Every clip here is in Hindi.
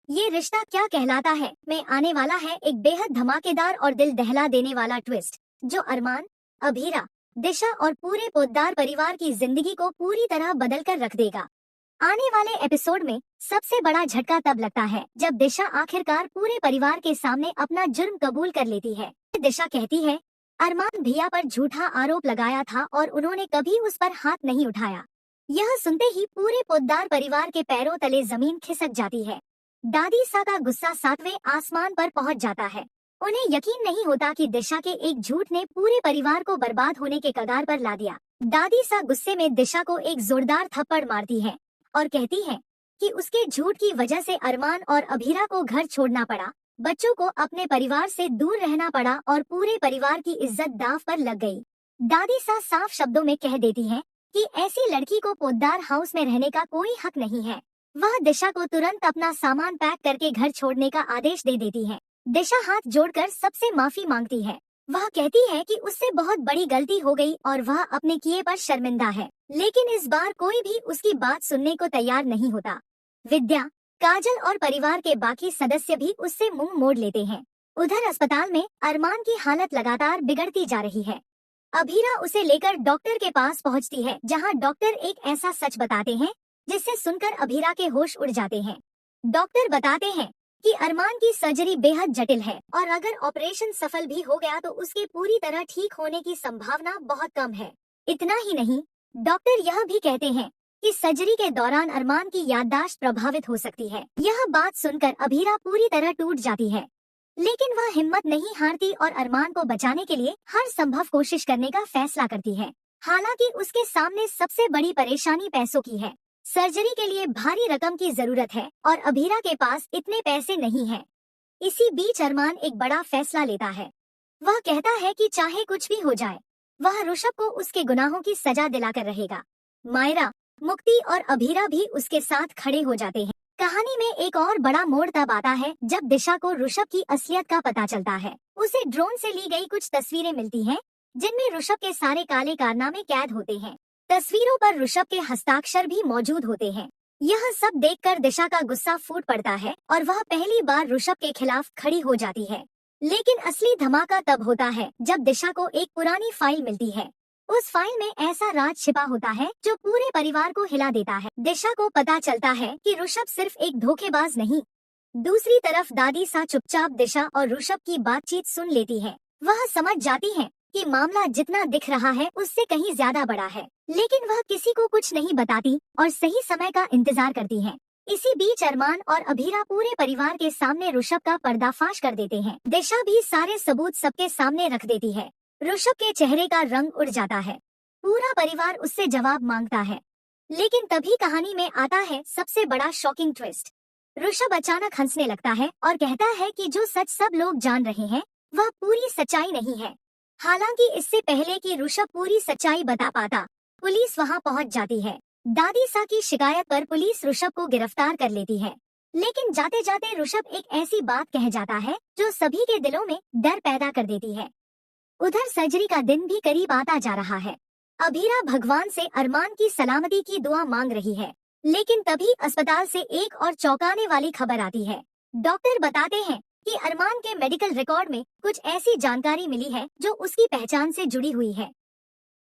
ये रिश्ता क्या कहलाता है में आने वाला है एक बेहद धमाकेदार और दिल दहला देने वाला ट्विस्ट, जो अरमान, अभीरा, दिशा और पूरे पोद्दार परिवार की जिंदगी को पूरी तरह बदल कर रख देगा। आने वाले एपिसोड में सबसे बड़ा झटका तब लगता है जब दिशा आखिरकार पूरे परिवार के सामने अपना जुर्म कबूल कर लेती है। दिशा कहती है, अरमान भैया पर झूठा आरोप लगाया था और उन्होंने कभी उस पर हाथ नहीं उठाया। यह सुनते ही पूरे पोद्दार परिवार के पैरों तले जमीन खिसक जाती है। दादी सा का गुस्सा सातवें आसमान पर पहुंच जाता है। उन्हें यकीन नहीं होता कि दिशा के एक झूठ ने पूरे परिवार को बर्बाद होने के कगार पर ला दिया। दादी सा गुस्से में दिशा को एक जोरदार थप्पड़ मारती है और कहती है कि उसके झूठ की वजह से अरमान और अभीरा को घर छोड़ना पड़ा, बच्चों को अपने परिवार से दूर रहना पड़ा और पूरे परिवार की इज्जत दांव पर लग गई। दादी सा साफ शब्दों में कह देती है कि ऐसी लड़की को पोद्दार हाउस में रहने का कोई हक नहीं है। वह दिशा को तुरंत अपना सामान पैक करके घर छोड़ने का आदेश दे देती है। दिशा हाथ जोड़कर सबसे माफी मांगती है। वह कहती है कि उससे बहुत बड़ी गलती हो गई और वह अपने किए पर शर्मिंदा है, लेकिन इस बार कोई भी उसकी बात सुनने को तैयार नहीं होता। विद्या, काजल और परिवार के बाकी सदस्य भी उससे मुंह मोड़ लेते हैं। उधर अस्पताल में अरमान की हालत लगातार बिगड़ती जा रही है। अभीरा उसे लेकर डॉक्टर के पास पहुंचती है, जहां डॉक्टर एक ऐसा सच बताते हैं जिससे सुनकर अभीरा के होश उड़ जाते हैं। डॉक्टर बताते हैं कि अरमान की सर्जरी बेहद जटिल है और अगर ऑपरेशन सफल भी हो गया तो उसके पूरी तरह ठीक होने की संभावना बहुत कम है। इतना ही नहीं, डॉक्टर यह भी कहते हैं कि सर्जरी के दौरान अरमान की याददाश्त प्रभावित हो सकती है। यह बात सुनकर अभीरा पूरी तरह टूट जाती है, लेकिन वह हिम्मत नहीं हारती और अरमान को बचाने के लिए हर संभव कोशिश करने का फैसला करती है। हालांकि उसके सामने सबसे बड़ी परेशानी पैसों की है। सर्जरी के लिए भारी रकम की जरूरत है और अभीरा के पास इतने पैसे नहीं हैं। इसी बीच अरमान एक बड़ा फैसला लेता है। वह कहता है कि चाहे कुछ भी हो जाए, वह ऋषभ को उसके गुनाहों की सजा दिलाकर रहेगा। मायरा, मुक्ति और अभीरा भी उसके साथ खड़े हो जाते हैं। कहानी में एक और बड़ा मोड़ तब आता है जब दिशा को ऋषभ की असलियत का पता चलता है। उसे ड्रोन से ली गई कुछ तस्वीरें मिलती हैं, जिनमें ऋषभ के सारे काले कारनामे कैद होते हैं। तस्वीरों पर ऋषभ के हस्ताक्षर भी मौजूद होते हैं। यह सब देखकर दिशा का गुस्सा फूट पड़ता है और वह पहली बार ऋषभ के खिलाफ खड़ी हो जाती है। लेकिन असली धमाका तब होता है जब दिशा को एक पुरानी फाइल मिलती है। उस फाइल में ऐसा राज छिपा होता है जो पूरे परिवार को हिला देता है। दिशा को पता चलता है कि ऋषभ सिर्फ एक धोखेबाज नहीं। दूसरी तरफ दादी सा चुपचाप दिशा और ऋषभ की बातचीत सुन लेती है। वह समझ जाती है कि मामला जितना दिख रहा है उससे कहीं ज्यादा बड़ा है, लेकिन वह किसी को कुछ नहीं बताती और सही समय का इंतजार करती है। इसी बीच अरमान और अभीरा पूरे परिवार के सामने ऋषभ का पर्दाफाश कर देते हैं। दिशा भी सारे सबूत सबके सामने रख देती है। ऋषभ के चेहरे का रंग उड़ जाता है। पूरा परिवार उससे जवाब मांगता है, लेकिन तभी कहानी में आता है सबसे बड़ा शॉकिंग ट्विस्ट। ऋषभ अचानक हंसने लगता है और कहता है कि जो सच सब लोग जान रहे हैं वह पूरी सच्चाई नहीं है। हालांकि इससे पहले कि ऋषभ पूरी सच्चाई बता पाता, पुलिस वहां पहुंच जाती है। दादी सा की शिकायत पर पुलिस ऋषभ को गिरफ्तार कर लेती है, लेकिन जाते जाते ऋषभ एक ऐसी बात कह जाता है जो सभी के दिलों में डर पैदा कर देती है। उधर सर्जरी का दिन भी करीब आता जा रहा है। अभीरा भगवान से अरमान की सलामती की दुआ मांग रही है, लेकिन तभी अस्पताल से एक और चौंकाने वाली खबर आती है। डॉक्टर बताते हैं कि अरमान के मेडिकल रिकॉर्ड में कुछ ऐसी जानकारी मिली है जो उसकी पहचान से जुड़ी हुई है।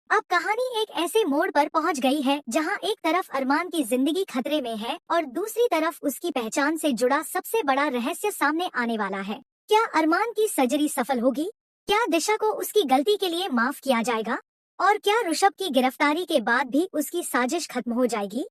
अब कहानी एक ऐसे मोड़ पर पहुंच गई है जहां एक तरफ अरमान की जिंदगी खतरे में है और दूसरी तरफ उसकी पहचान से जुड़ा सबसे बड़ा रहस्य सामने आने वाला है। क्या अरमान की सर्जरी सफल होगी? क्या दिशा को उसकी गलती के लिए माफ किया जाएगा? और क्या ऋषभ की गिरफ्तारी के बाद भी उसकी साजिश खत्म हो जाएगी?